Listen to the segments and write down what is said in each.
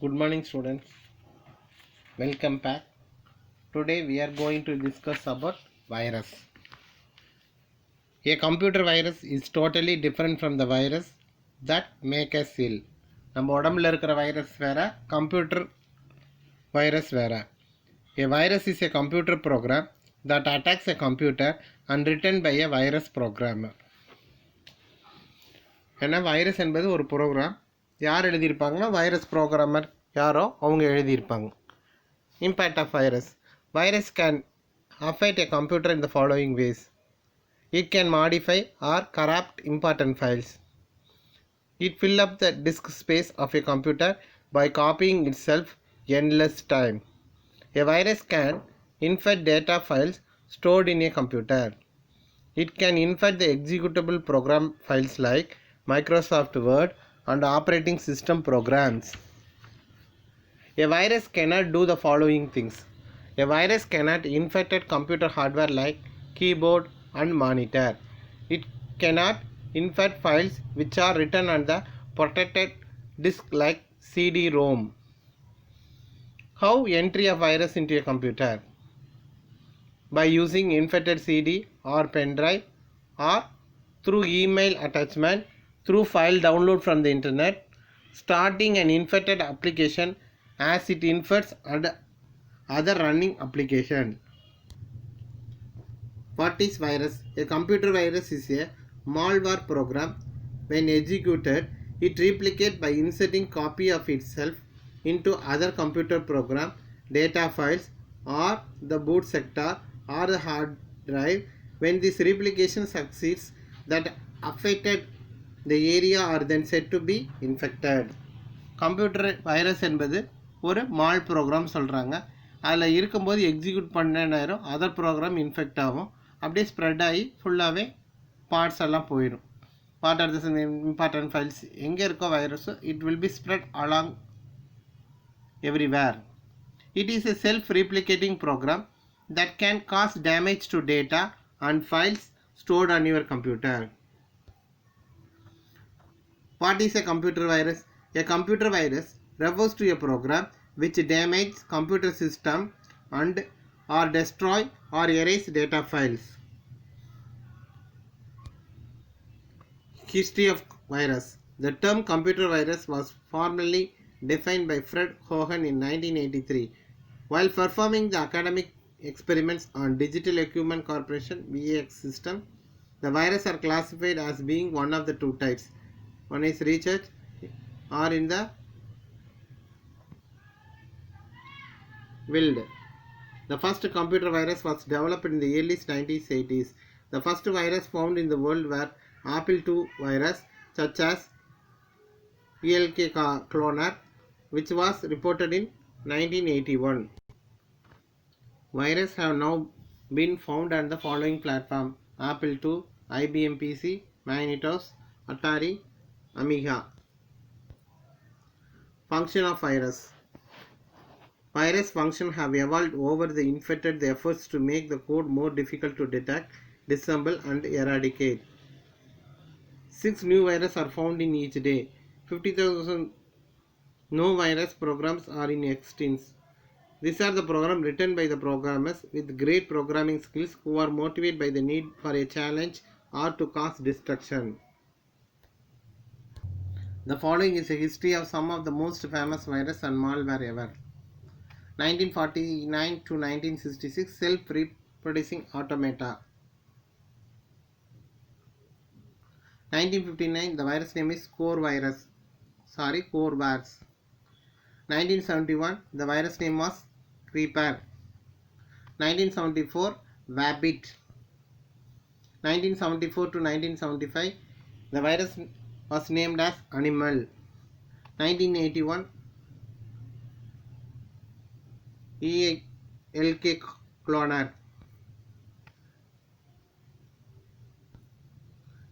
Good morning, students. Welcome back. Today we are going to discuss about virus. A computer virus is totally different from the virus that make us ill. நம்ம உடம்புல இருக்கிற virus வேற, computer virus வேற. A virus is a computer program that attacks a computer and written by a virus programmer. ஏன்னா virus என்பது ஒரு program. யார் எழுதியிருப்பாங்கன்னா virus programmer யாரோ அவங்க எழுதியிருப்பாங்க. Impact of virus. Virus can affect a computer in the following ways. It can modify or corrupt important files. It fill up the disk space of a computer by copying itself endless time. A virus can infect data files stored in a computer. It can infect the executable program files like Microsoft Word and operating system programs. A virus cannot do the following things. A virus cannot infect computer hardware like keyboard and monitor. It cannot infect files which are written on the protected disk like CD-ROM. How entry a virus into a computer? By using infected CD or pen drive, or through email attachment, through file download from the internet, starting an infected application as it infects other running application. What is virus? A computer virus is a malware program. When executed, it replicates by inserting copy of itself into other computer program, data files, or the boot sector or the hard drive. When this replication succeeds, that affected the area are then said to be infected. Computer virus என்பது ஒரு mall program சொல்கிறாங்க. அதில் இருக்கும்போது execute பண்ண நேரம் other program infect ஆகும். அப்படியே spread ஆகி ஃபுல்லாகவே பார்ட்ஸ் எல்லாம் போயிடும். What are the important files எங்கே இருக்கோ வைரஸோ it will be spread along everywhere. It is a self replicating program that can cause damage to data and files stored on your computer. What is a computer virus? A computer virus refers to a program which damages computer system and or destroy or erase data files. History of virus. The term computer virus was formally defined by Fred Hogan in 1983. While performing the academic experiments on Digital Equipment Corporation VX system, the viruses are classified as being one of the two types. One is research or in the wild. The first computer virus was developed in the early 1980s. The first virus found in the world were Apple II virus such as ELK cloner, which was reported in 1981. Viruses have now been found on the following platform: Apple II, IBM PC, Macintosh, Atari, Amiga. Function of virus. Virus functions have evolved over the infected the efforts to make the code more difficult to detect, disassemble and eradicate. 6 new viruses are found in each day. 50,000 no virus programs are in existence. These are the programs written by the programmers with great programming skills who are motivated by the need for a challenge or to cause destruction. The following is a history of some of the most famous viruses and malware ever. 1949 to 1966 self-reproducing automata. 1959 the virus name is Corvax. 1971 the virus name was Creeper. 1974 Wabbit. 1974 to 1975 the virus was named as Animal. 1981 ELK cloner.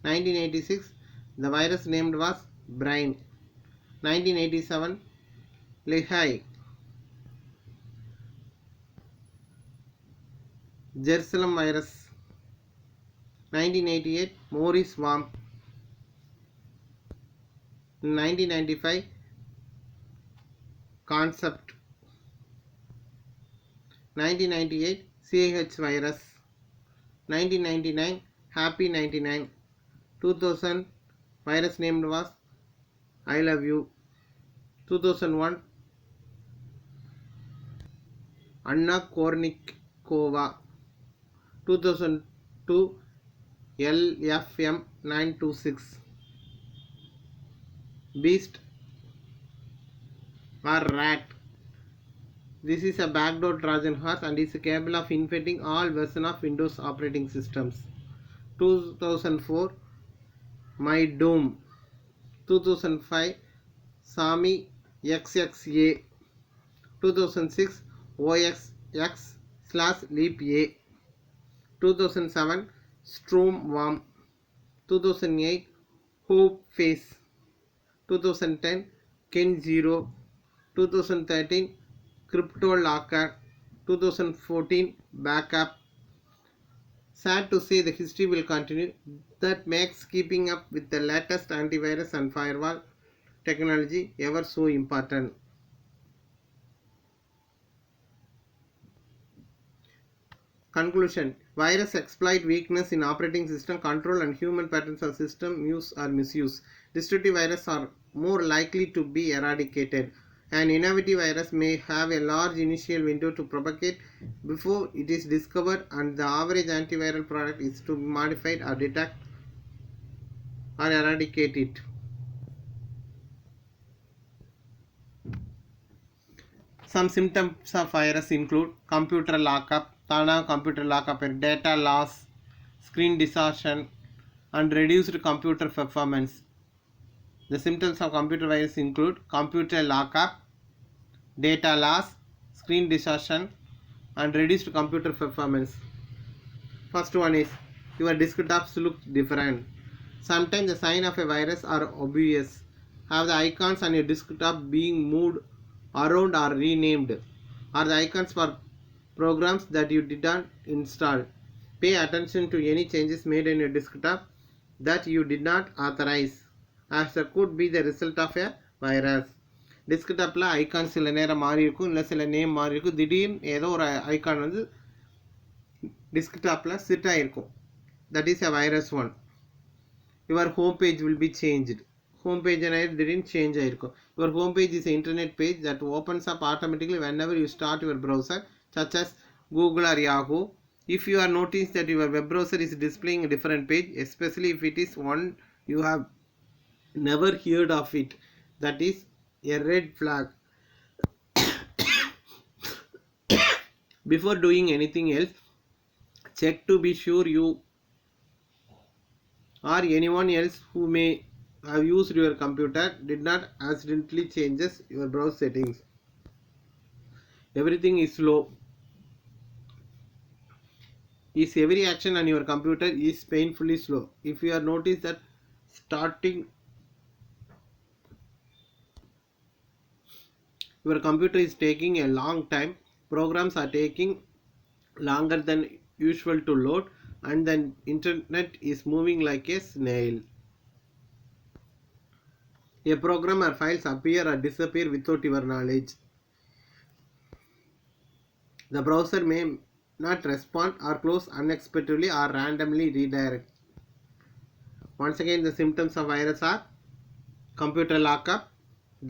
1986 the virus named was Brain. 1987 Lehigh. Jerusalem virus. 1988 Morris worm. 1995 concept. 1998 CH virus. 1999 Happy 99. 2000 virus named was I love you. 2001 Anna Kournikova. 2002 LFM 926. Beast or rat. This is a backdoor Trojan horse and is capable of infecting all versions of Windows operating systems. 2004 My Doom. 2005 Sami XXA. 2006 OXX/Leap-A. 2007 Stormworm. 2008 Hope Face. 2010 Ken0. 2013 CryptoLocker. 2014 Backup. Sad to say the history will continue. That makes keeping up with the latest antivirus and firewall technology ever so important. Conclusion. Virus exploit weakness in operating system control and human patterns of system use or misuse. Destructive viruses are more likely to be eradicated. An innovative virus may have a large initial window to propagate before it is discovered, and the average antiviral product is to be modified or detect or eradicate it. Some symptoms of virus include computer lockup, computer lockup, data loss, screen distortion, and reduced computer performance. The symptoms of computer virus include computer lockup, data loss, screen distortion, and reduced computer performance. First one is your desktops look different. Sometimes the sign of a virus are obvious. Have the icons on your desktop being moved around or renamed, or the icons for programs that you did not install. Pay attention to any changes made on your desktop that you did not authorize, as that could be the result of a virus. டெஸ்க்டாப்பில் icon சில நேரம் மாறி இருக்கும், இல்லை சில name மாறி இருக்கும். திடீர்னு ஏதோ ஒரு ஐக்கான் வந்து டெஸ்க்டாப்பில் செட் ஆகிருக்கும். That is a virus one. Your home page will be changed. Home page திடீர்னு சேஞ்ச் ஆகிருக்கும். Your home page is internet page that opens up automatically whenever you start your browser such as Google or Yahoo. If you are noticed that your web browser is displaying a different page, especially if it is one you have never heard of it, that is a red flag. Before doing anything else, check to be sure you or anyone else who may have used your computer did not accidentally changes your browser settings. Everything is slow. Is every action on your computer is painfully slow. If you are noticed that starting your computer is taking a long time, programs are taking longer than usual to load, and the internet is moving like a snail. A program or files appear or disappear without your knowledge. The browser may not respond or close unexpectedly or randomly redirect. Once again, the symptoms of virus are computer lockup,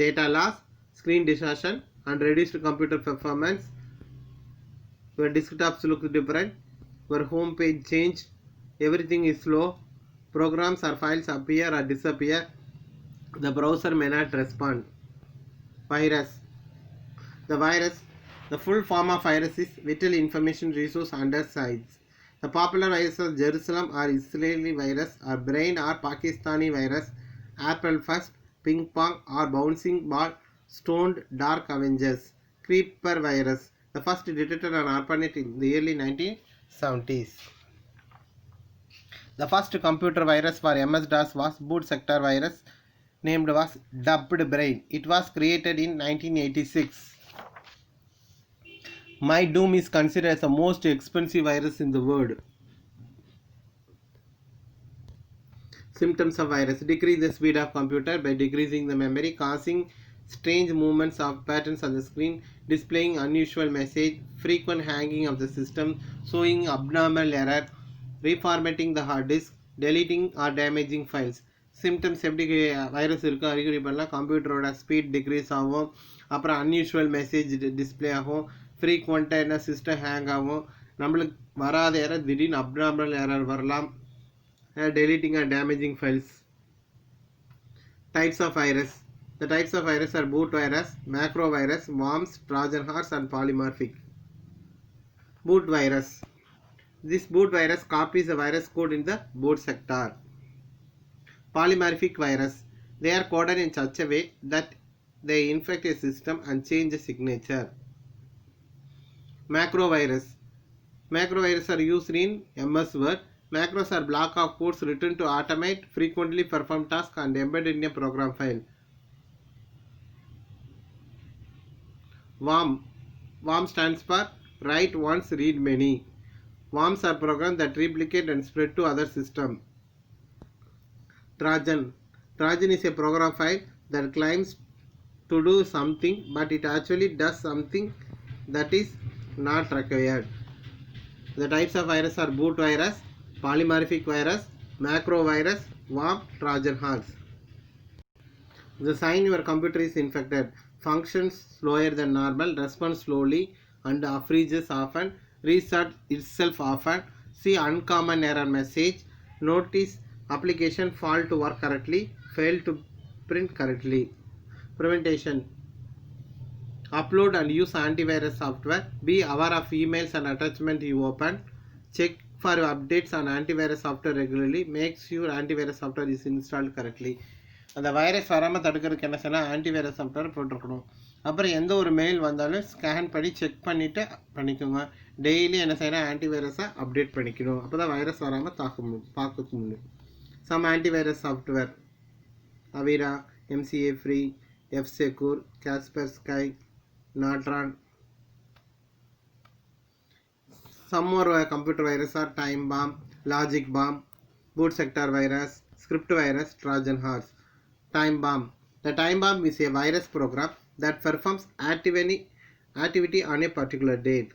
data loss, screen distortion, and reduced computer performance. Your desktops look different. Your home page changed. Everything is slow. Programs or files appear or disappear. The browser may not respond. Virus. The full form of virus is Vital Information Resource Undersides. The popular viruses Jerusalem or Israeli virus, or Brain or Pakistani virus, Apple First, Ping Pong or Bouncing Ball, Stoned Dark Avengers, Creeper virus, the first detected on ARPANET in the early 1970s. The first computer virus for MS-DOS was boot sector virus, named was Dubbed Brain. It was created in 1986. My Doom is considered as the most expensive virus in the world. Symptoms of virus: decrease the speed of computer by decreasing the memory, causing strange movements of patterns on the screen, displaying unusual message, frequent hanging of the system, showing abnormal error, reformatting the hard disk, deleting or damaging files. Symptoms எப்படி virus இருக்கோ அறிகுறி பண்ணலாம். கம்ப்யூட்டரோட speed degrees ஆகும், அப்புறம் unusual message display ஆகும், ஃப்ரீக்வெண்ட்டாக என்ன system hang ஆகும், நம்மளுக்கு வராத எரர் திடீர்னு அப்நார்மல் எரர் வரலாம், deleting or damaging files. Types of virus. The types of virus are boot virus, macro virus, worms, Trojan horse and polymorphic. Boot virus. This boot virus copies the virus code in the boot sector. Polymorphic virus. They are coded in such a way that they infect a system and change the signature. Macro virus. Macro virus are used in MS Word. Macros are block of codes written to automate frequently performed tasks and embedded in a program file. Worm. Worm stands for write once, read many. Worms are programs that replicate and spread to other systems. Trojan. Trojan is a program file that claims to do something, but it actually does something that is not required. The types of virus are boot virus, polymorphic virus, macro virus, worm, Trojan horse. The sign your computer is infected. Functions slower than normal, responds slowly and freezes often, restarts itself often. See uncommon error message. Notice application failed to work correctly, failed to print correctly. Prevention. Upload and use antivirus software. Be aware of emails and attachments you open. Check for updates on antivirus software regularly. Make sure antivirus software is installed correctly. அந்த virus வராமல் தடுக்கிறதுக்கு என்ன செய்யலாம், antivirus software போட்டிருக்கணும். அப்புறம் எந்த ஒரு mail வந்தாலும் ஸ்கேன் பண்ணி செக் பண்ணிவிட்டு பண்ணிக்கோங்க. டெய்லி என்ன செய்யணும், ஆன்டிவைரஸை அப்டேட் பண்ணிக்கணும். அப்போ தான் வைரஸ் வராமல் பார்க்க முடியும். Some antivirus software: Avira, MCA free, F-Secure, Kaspersky, Norton. Some more computer viruses are Time Bomb, Logic Bomb, Boot Sector virus, Script virus, Trojan horse. Time Bomb. The Time Bomb is a virus program that performs activity on a particular date.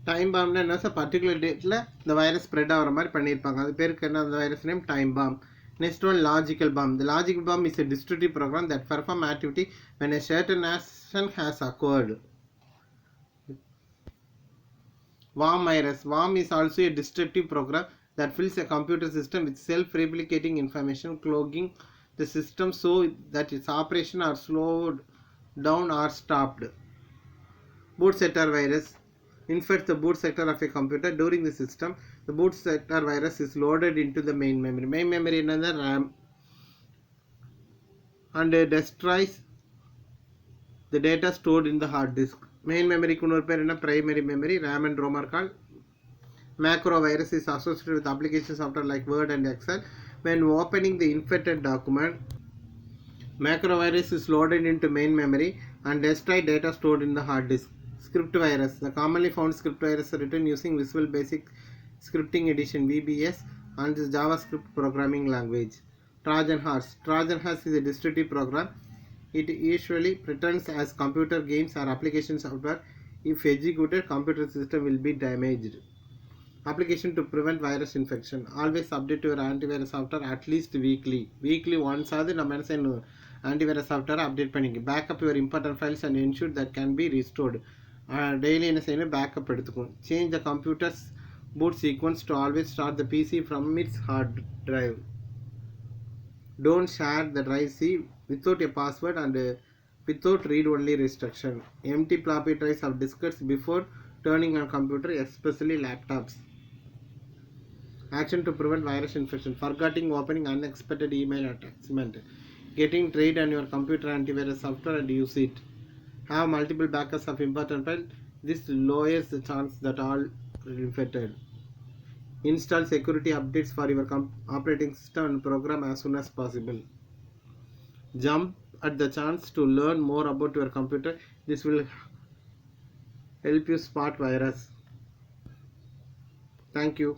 Time Bomb na a particular date la the virus spread ஆகிற மாதிரி பண்ணியிருப்பாங்க. அது பேருக்கு என்ன, அந்த virus name Time Bomb. Next one, Logical Bomb. The Logical Bomb is a distributed program that performs activity when a certain action has occurred. Worm virus. Worm is also a destructive program that fills a computer system with self-replicating information, clogging the system so that its operation are slowed down or stopped. Boot sector virus infects the boot sector of a computer during the system. The boot sector virus is loaded into the main memory. Main memory is the RAM and destroys the data stored in the hard disk. Main memory is primary memory. RAM and ROM are called. Macro virus is associated with application software like Word and Excel. When opening the infected document, macro virus is loaded into main memory and destroy data stored in the hard disk. Script virus. The commonly found script virus is written using Visual Basic Scripting Edition (VBS) and the JavaScript programming language. Trojan horse. Trojan horse is a destructive program. It usually pretends as computer games or application software. If executed, computer system will be damaged. Application to prevent virus infection. Always update your antivirus software at least weekly. Weekly once ஆகுது நம்ம என்ன செய்யணும், antivirus software update பண்ணிக்க. Backup your important files and ensure that can be restored. Daily என்ன செய்யணும், backup எடுத்துக்கும். Change the computer's boot sequence to always start the PC from its hard drive. Don't share the drive C without a password and without read-only restriction. Empty floppy drives of diskettes before turning on computer, especially laptops. Action to prevent virus infection: forgetting opening unexpected email attachment, getting trained on your computer antivirus software and use it. Have multiple backups of important files. This lowers the chance that all are infected. Install security updates for your operating system and program as soon as possible. Jump at the chance to learn more about your computer. This will help you spot virus. Thank you.